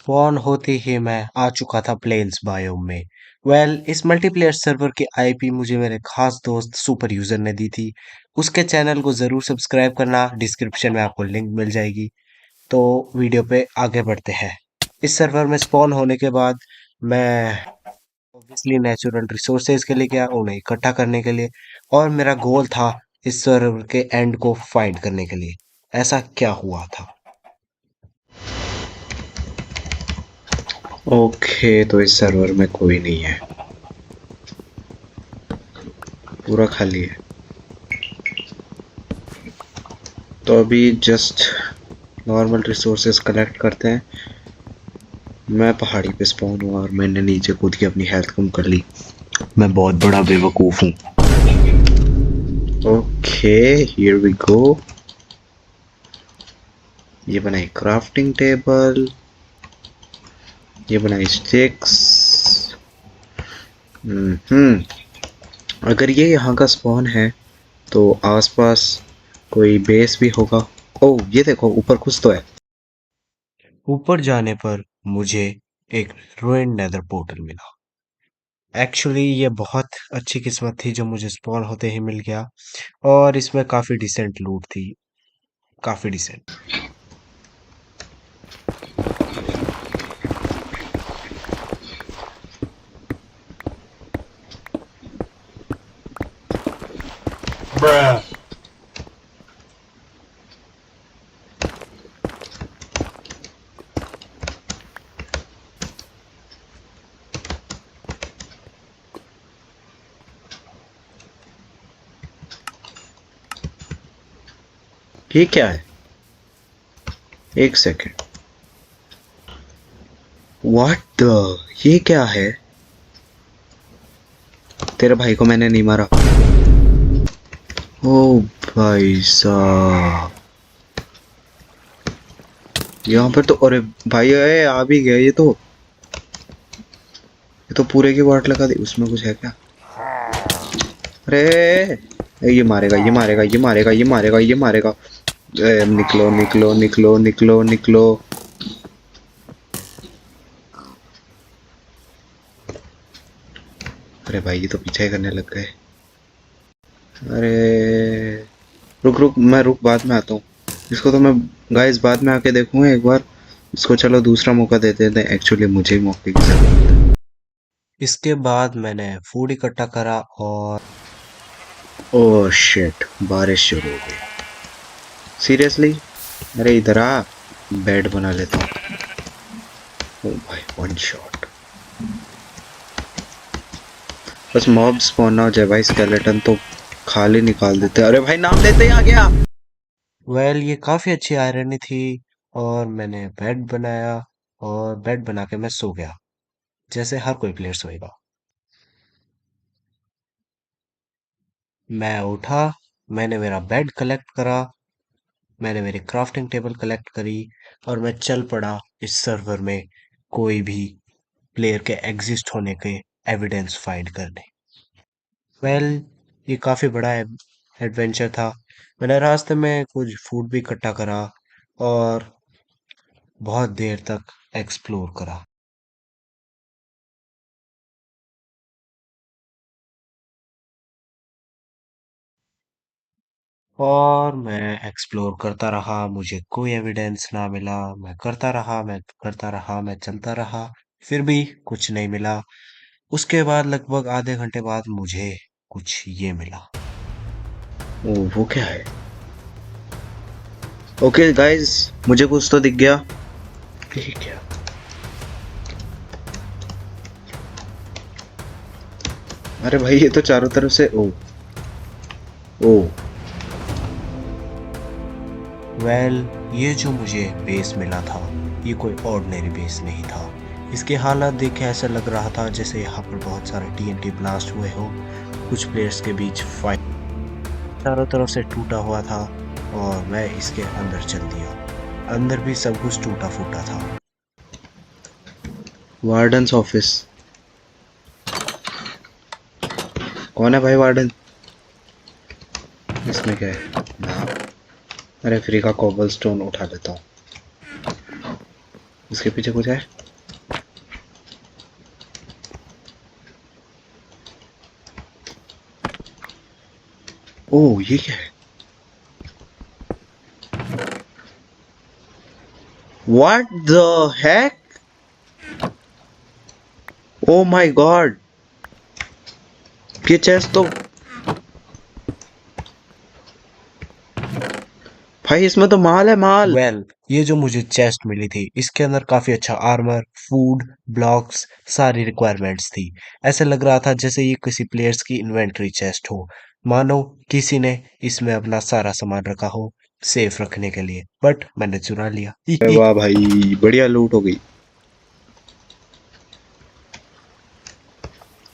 Spawn होते ही मैं आ चुका था प्लेन्स बायोम में। इस मल्टीप्लेयर सर्वर की आईपी मुझे मेरे खास दोस्त सुपर यूजर ने दी थी। उसके चैनल को जरूर सब्सक्राइब करना, डिस्क्रिप्शन में आपको लिंक मिल जाएगी। तो वीडियो पे आगे बढ़ते हैं। इस सर्वर में स्पॉन होने के बाद मैं ऑब्वियसली नेचुरल रिसोर्सेज के लिए गया, उन्हें इकट्ठा करने के लिए, और मेरा गोल था इस सर्वर के एंड को फाइंड करने के लिए। ऐसा क्या हुआ था? ओके, तो इस सर्वर में कोई नहीं है, पूरा खाली है। तो अभी जस्ट नॉर्मल रिसोर्सेज कलेक्ट करते हैं। मैं पहाड़ी पे स्पॉन हुआ और मैंने नीचे कूद के अपनी हेल्थ कम कर ली। मैं बहुत बड़ा बेवकूफ़ हूँ। Okay, here we go. ये बनाई क्राफ्टिंग टेबल, ये बनाई स्टिक्स। हम्म अगर ये यहाँ का स्पॉन है तो आसपास कोई बेस भी होगा। ओह, ये देखो ऊपर कुछ तो है। ऊपर जाने पर मुझे एक रूइंड नेदर पोर्टल मिला। एक्चुअली ये बहुत अच्छी किस्मत थी जो मुझे स्पॉन होते ही मिल गया, और इसमें काफ़ी डिसेंट लूट थी, काफ़ी डिसेंट। ये क्या है? एक सेकेंड, व्हाट द, ये क्या है? तेरे भाई को मैंने नहीं मारा। ओ भाई साहब, यहाँ पर तो, अरे भाई अरे आ भी गया। ये तो पूरे की वाट लगा दी। उसमें कुछ है क्या? अरे ये मारेगा, ये मारेगा, ये मारेगा, ये मारेगा, ये मारेगा। निकलो निकलो निकलो निकलो निकलो। अरे भाई, ये तो पीछे ही करने लग गए। अरे रुक रुक, मैं रुक, बाद में आता हूँ। इसको तो मैं गाइस बाद में आके देखूंगा एक बार। इसको चलो दूसरा मौका देते थे, एक्चुअली मुझे ही मौके की जरूरत है। इसके बाद मैंने फूड इकट्ठा करा और ओह शिट, बारिश शुरू हो गई। सीरियसली? अरे इधर आ, बेड बना लेता हूँ। ओ भाई, वन शॉट। बस मॉब स्पॉन ना हो जाए भाई, स्केलेटन तो खाली निकाल देते। अरे भाई, नाम लेते ही आ गया। ये काफ़ी अच्छी आयरनी थी, और मैंने बेड बनाया, और बेड बना के मैं सो गया, जैसे हर कोई प्लेयर सोएगा। मैं उठा, मैंने मेरा बेड कलेक्ट करा, मैंने मेरी क्राफ्टिंग टेबल कलेक्ट करी, और मैं चल पड़ा इस सर्वर में कोई भी प्लेयर के एग्जिस्ट होने के एविडेंस फाइंड करने। वेल ये काफ़ी बड़ा एडवेंचर था। मैंने रास्ते में कुछ फूड भी इकट्ठा करा, और बहुत देर तक एक्सप्लोर करा। और मैं एक्सप्लोर करता रहा, मुझे कोई एविडेंस ना मिला। मैं करता रहा, मैं करता रहा, मैं चलता रहा, फिर भी कुछ नहीं मिला। उसके बाद लगभग आधे घंटे बाद मुझे कुछ ये मिला। ओ, वो क्या है? ओके गाइस, मुझे कुछ तो दिख गया। ये क्या? अरे भाई, ये तो चारों तरफ से, ओ ओ। वेल ये जो मुझे बेस मिला था, ये कोई ऑर्डिनरी बेस नहीं था। इसके हालात देख के ऐसा लग रहा था जैसे यहाँ पर बहुत सारे टीएनटी ब्लास्ट हुए हो। कुछ प्लेयर्स के बीच फाइट चारों तरफ से टूटा हुआ था, और मैं इसके अंदर चल दिया। अंदर भी सब कुछ टूटा फूटा था। Wardens office. कौन है भाई वार्डन? इसमें क्या है ना? अरे फ्री का कोबल स्टोन उठा लेता हूँ। इसके पीछे कुछ है? ओह ये क्या है? What the heck? Oh my god! ये चेस्ट तो भाई इसमें तो माल है माल। ये जो मुझे चेस्ट मिली थी इसके अंदर काफी अच्छा आर्मर, फूड, ब्लॉक्स, सारी रिक्वायरमेंट्स थी। ऐसे लग रहा था जैसे ये किसी प्लेयर्स की इन्वेंटरी चेस्ट हो, मानो किसी ने इसमें अपना सारा सामान रखा हो सेफ रखने के लिए, बट मैंने चुरा लिया। अरे वाह भाई, बढ़िया लूट हो गई।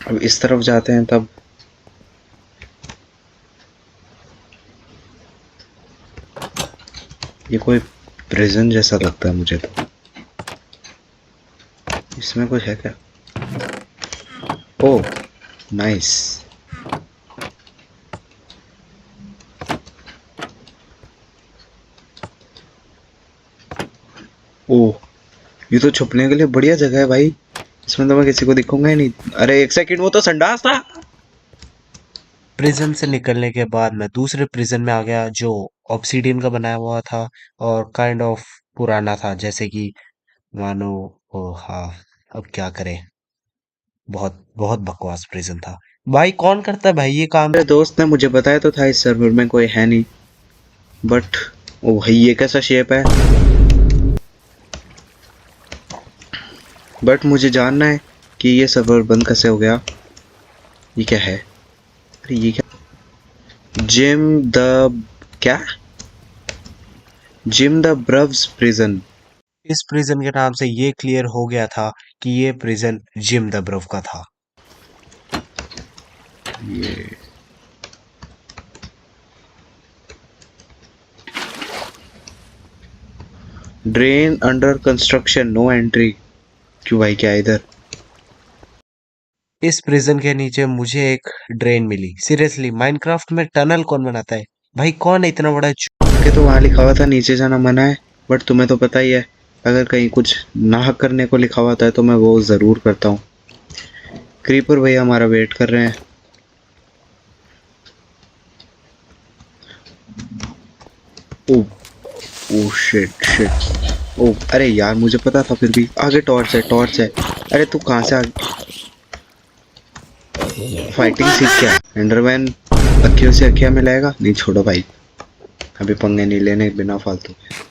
अब इस तरफ जाते हैं तब। ये कोई प्रिजन जैसा लगता है मुझे तो। इसमें कुछ है क्या? Oh nice. ओह ये तो छुपने के लिए बढ़िया जगह है भाई। इसमें तो मैं किसी को दिखूंगा ही नहीं। अरे एक सेकंड, वो तो संडास था। प्रिजन से निकलने के बाद मैं दूसरे प्रिजन में आ गया जो ऑब्सीडियन का बनाया हुआ था और काइंड ऑफ पुराना था, जैसे कि मानो, ओ हाँ, अब क्या करें, बहुत बहुत बकवास प्रिजन था। भाई कौन करता है भाई ये काम? मेरे दोस्त ने मुझे बताया तो था इस सर्वर में कोई है नहीं, बट ओ भाई ये कैसा शेप है। बट मुझे जानना है कि ये सर्वर बंद कैसे हो गया। ये क्या है? अरे ये क्या? क्या? Jim the Brave's prison. इस प्रिजन के नाम से ये क्लियर हो गया था कि ये प्रिजन जिम दबरोव का था। ये drain under construction, no entry. क्यों भाई, क्या है इधर? इस प्रिजन के नीचे मुझे एक ड्रेन मिली। सीरियसली, माइनक्राफ्ट में टनल कौन बनाता है भाई? कौन है इतना बड़ा के तो वहाँ लिखा हुआ था नीचे जाना मना है, बट तुम्हें तो पता ही है, अगर कहीं कुछ नाहक करने को लिखा हुआ था तो मैं वो ज़रूर करता हूँ। क्रीपर भैया हमारा वेट कर रहे हैं। ओ ओ शिट शिट। ओ अरे यार मुझे पता था, फिर भी आगे टॉर्च है, टॉर्च है। अरे तू कहाँ से फाइटिंग सीख क्या? एंडरमैन अखियों से अखियाँ मिलाएगा? नहीं छोड़ो भाई, अभी पंगे नहीं लेने बिना फालतू के।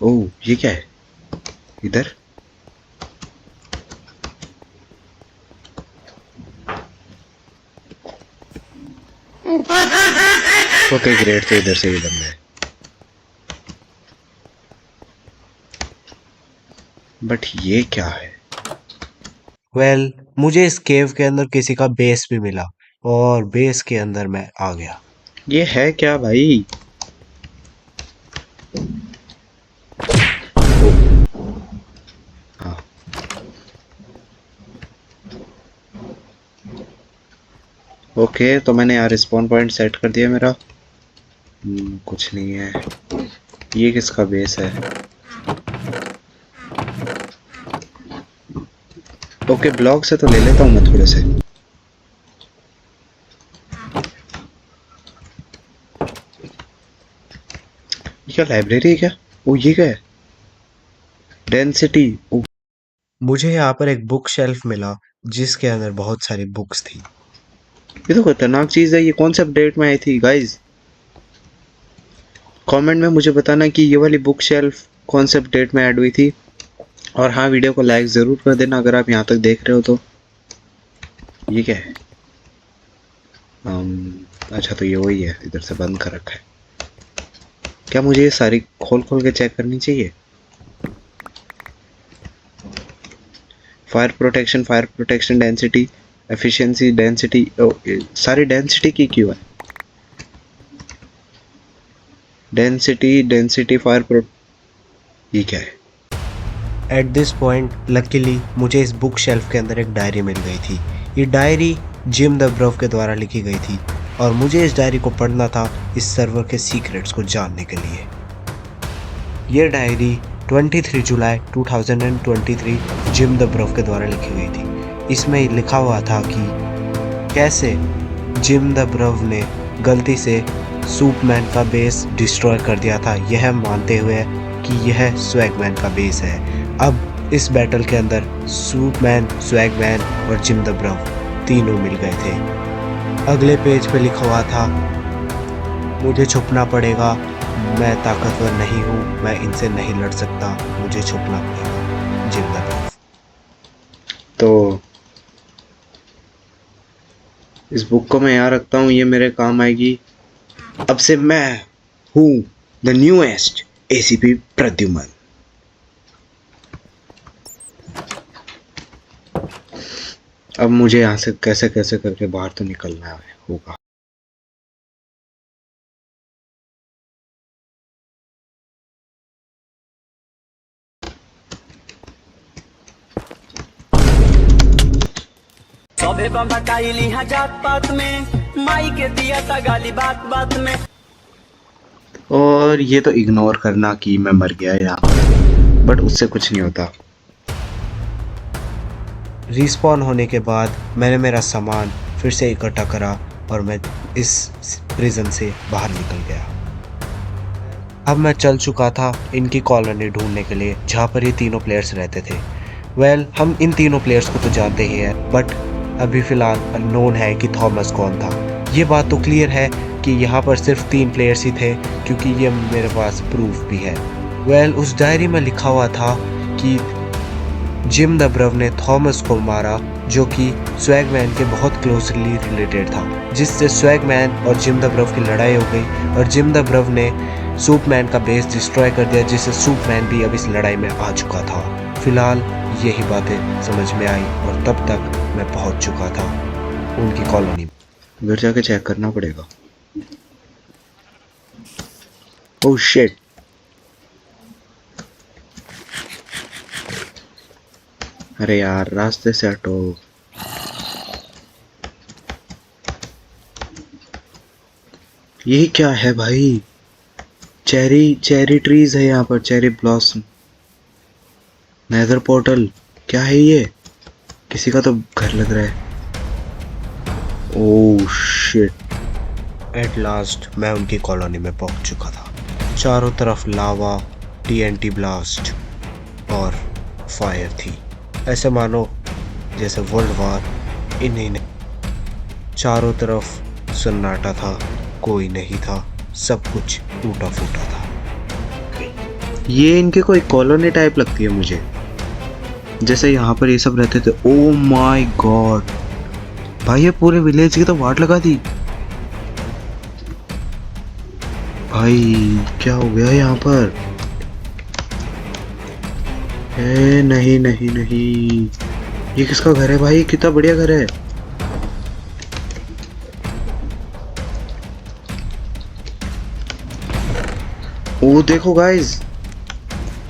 ओह ये क्या है इधर? ओके ग्रेट, तो इधर से ही बंद है। बट ये क्या है? मुझे इस केव के अंदर किसी का बेस भी मिला और बेस के अंदर मैं आ गया। ये है क्या भाई? हाँ ओके, तो मैंने यार स्पॉन पॉइंट सेट कर दिया मेरा। कुछ नहीं है। ये किसका बेस है? ओके ब्लॉक से तो ले लेता हूँ मैं थोड़े से। ये क्या लाइब्रेरी है क्या? ओ ये क्या है? डेंसिटी। ओ मुझे यहाँ पर एक बुक शेल्फ मिला जिसके अंदर बहुत सारी बुक्स थी। ये तो खतरनाक चीज है। ये कौन से अपडेट में आई थी गाइज? कमेंट में मुझे बताना कि ये वाली बुक शेल्फ कौन से अपडेट में ऐड हुई थी। और हाँ, वीडियो को लाइक ज़रूर कर देना अगर आप यहाँ तक देख रहे हो तो। ये क्या है? अच्छा तो ये वही है, इधर से बंद कर रखा है। क्या मुझे ये सारी खोल खोल के चेक करनी चाहिए? Fire protection density, efficiency density. सारी डेंसिटी की क्यों है? डेंसिटी फायर प्रो, ये क्या है? एट दिस पॉइंट लकीली मुझे इस बुक शेल्फ के अंदर एक डायरी मिल गई थी। ये डायरी जिम द ब्रव के द्वारा लिखी गई थी और मुझे इस डायरी को पढ़ना था इस सर्वर के सीक्रेट्स को जानने के लिए। ये डायरी 23 जुलाई 2023 जिम द ब्रव के द्वारा लिखी गई थी। इसमें लिखा हुआ था कि कैसे जिम द ब्रव ने गलती से सूपमैन का बेस डिस्ट्रॉय कर दिया था, यह मानते हुए कि यह स्वैगमैन का बेस है। अब इस बैटल के अंदर सूपमैन, स्वैगमैन और जिम द ब्रव तीनों मिल गए थे। अगले पेज पे लिखा हुआ था, मुझे छुपना पड़ेगा, मैं ताकतवर नहीं हूँ, मैं इनसे नहीं लड़ सकता, मुझे छुपना पड़ेगा, जिम द ब्रव। तो इस बुक को मैं यहाँ रखता हूँ, ये मेरे काम आएगी। अब से मैं हूँ द न्यूएस्ट एसीपी प्रद्युमन। अब मुझे यहाँ से कैसे कैसे करके बाहर तो निकलना होगा। सबे बम्बटाइली हाँ जात पात में, माई के दिया था गाली बात बात में। और ये तो इग्नोर करना कि मैं मर गया यहाँ, बट उससे कुछ नहीं होता। रिस्पॉन होने के बाद मैंने मेरा सामान फिर से इकट्ठा करा और मैं इस प्रिजन से बाहर निकल गया। अब मैं चल चुका था इनकी कॉलोनी ढूंढने के लिए जहाँ पर ये तीनों प्लेयर्स रहते थे। हम इन तीनों प्लेयर्स को तो जानते ही हैं, बट अभी फ़िलहाल अननोन है कि थॉमस कौन था। ये बात तो क्लियर है कि यहाँ पर सिर्फ 3 प्लेयर्स ही थे, क्योंकि ये मेरे पास प्रूफ भी है। उस डायरी में लिखा हुआ था कि जिम द ब्रव ने थॉमस को मारा, जो कि स्वैगमैन के बहुत क्लोजली रिलेटेड था, जिससे स्वैगमैन और जिम द ब्रव की लड़ाई हो गई और जिम द ब्रव ने सूपमैन का बेस डिस्ट्रॉय कर दिया, जिससे सूपमैन भी अब इस लड़ाई में आ चुका था। फिलहाल यही बातें समझ में आई और तब तक मैं पहुंच चुका था उनकी कॉलोनी में। घर जाके चेक करना पड़ेगा। ओह शिट, अरे यार रास्ते से हटो। ये क्या है भाई? चेरी ट्रीज है यहाँ पर, चेरी ब्लॉसम। नेदर पोर्टल, क्या है ये? किसी का तो घर लग रहा है। Oh shit. एट लास्ट मैं उनकी कॉलोनी में पहुंच चुका था। चारों तरफ लावा, टीएनटी ब्लास्ट और फायर थी। ऐसे मानो जैसे वर्ल्ड वार इन्हीं ने। चारों तरफ सन्नाटा था, कोई नहीं था, सब कुछ टूटा फूटा था। ये इनके कोई कॉलोनी टाइप लगती है मुझे, जैसे यहाँ पर ये सब रहते थे। ओह माय गॉड भाई, ये पूरे विलेज की तो वाट लगा दी भाई। क्या हो गया यहाँ पर? नहीं नहीं नहीं, ये किसका घर है भाई? कितना बढ़िया घर है। ओ देखो गाइस,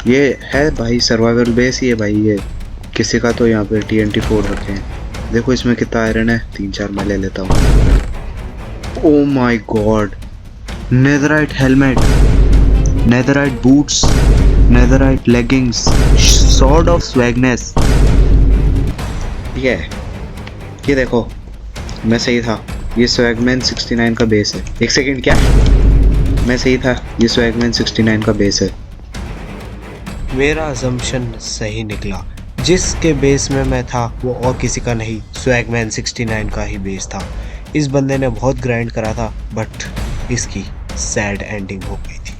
ये है भाई सर्वाइवल बेस ही है भाई। ये किसी का तो यहाँ पे TNT4 रखे हैं। देखो इसमें कितना आयरन है, 3-4 मैं ले लेता हूँ। Oh my God, netherite helmet, netherite boots, netherite leggings, sword of swagness. ये देखो, मैं सही था, ये स्वैगमैन 69 का बेस है। एक सेकंड, क्या? मैं सही था, ये स्वैगमैन 69 का बेस है। मेरा अजम्पशन सही निकला। जिसके बेस में मैं था वो और किसी का नहीं, स्वैगमैन 69 का ही बेस था। इस बंदे ने बहुत ग्राइंड करा था, बट इसकी सैड एंडिंग हो गई थी।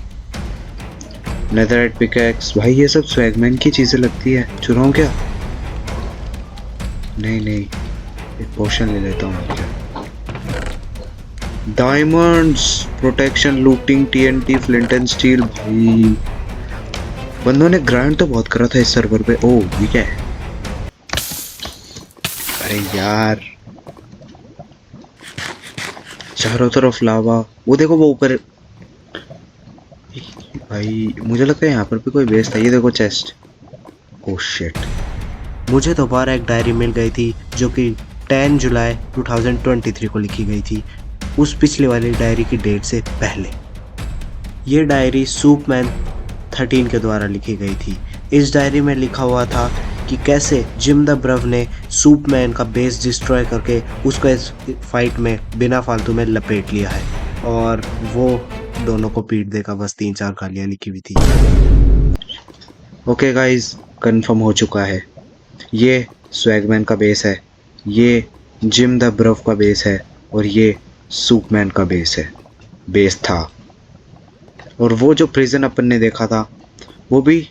नेदराइट पिकैक्स, भाई ये सब स्वैगमैन की चीजें लगती है। चुराऊं क्या? नहीं नहीं, एक पोशन ले लेता हूँ। Diamonds, protection, looting, TNT, flint and steel. भाई बंदों ने ग्राइंड तो बहुत करा था इस सर्वर पे। ओह ये क्या है? अरे यार, चारों तरफ लावा। वो देखो वो ऊपर। भाई मुझे लगता है यहाँ पर भी कोई बेस था। ये देखो चेस्ट। Oh shit. मुझे दोबारा एक डायरी मिल गई थी जो कि 10 जुलाई 2023 को लिखी गई थी, उस पिछले वाली डायरी की डेट से पहले। ये डायरी सुपरमैन 13 के द्वारा लिखी गई थी। इस डायरी में लिखा हुआ था कि कैसे जिम द ब्रव ने सुपरमैन का बेस डिस्ट्रॉय करके उसको इस फाइट में बिना फालतू में लपेट लिया है, और वो दोनों को पीट देगा, बस 3-4 गालियाँ लिखी हुई थी। ओके गाइस, कंफर्म हो चुका है, ये स्वैगमैन का बेस है, ये जिम द ब्रव का बेस है, और ये सुपरमैन का बेस था। और वो जो प्रिजन अपन ने देखा था वो भी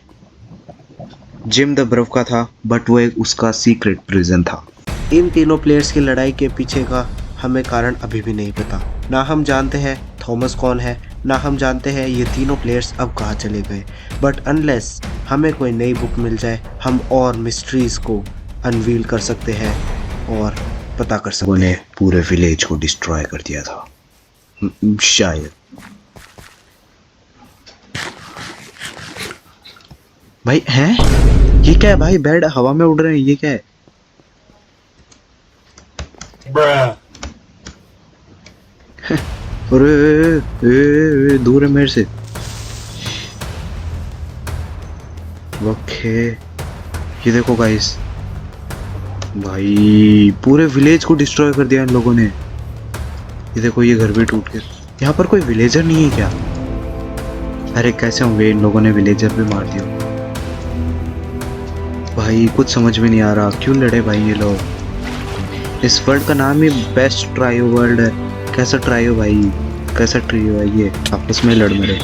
जिम द ब्रव का था, बट वो एक उसका सीक्रेट प्रिजन था। इन तीनों प्लेयर्स की लड़ाई के पीछे का हमें कारण अभी भी नहीं पता। ना हम जानते हैं थॉमस कौन है, ना हम जानते हैं ये तीनों प्लेयर्स अब कहाँ चले गए। बट अनलेस हमें कोई नई बुक मिल जाए, हम और मिस्ट्रीज़ को अनवील कर सकते हैं और पता कर सकते उन्हें हैं। पूरे विलेज को डिस्ट्रॉय कर दिया था शायद। भाई हैं, ये क्या है भाई? बेड हवा में उड़ रहे हैं, ये क्या है? अरे दूर है मेरे से। ओके, ये देखो गाइस, भाई पूरे विलेज को डिस्ट्रॉय कर दिया इन लोगों ने। ये देखो, ये घर भी टूट गया। यहाँ पर कोई विलेजर नहीं है क्या? अरे कैसे होंगे, इन लोगों ने विलेजर भी मार दिया। भाई कुछ समझ में नहीं आ रहा, क्यों लड़े भाई ये लोग? इस वर्ल्ड का नाम ही बेस्ट ट्रायो वर्ल्ड है। कैसा ट्रायो भाई, कैसा ट्रियो है ये? आपस में लड़ मरे।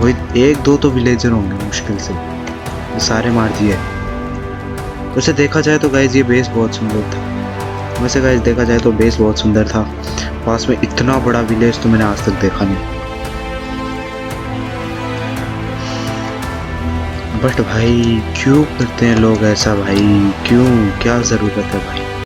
कोई एक दो तो विलेजर होंगे मुश्किल से, ये सारे मार दिए। वैसे देखा जाए तो गाइस ये बेस बहुत सुंदर था। वैसे गाइस देखा जाए तो बेस बहुत सुंदर था। पास में इतना बड़ा विलेज तो मैंने आज तक देखा नहीं। बट भाई क्यों करते हैं लोग ऐसा भाई? क्यों, क्या ज़रूरत है भाई?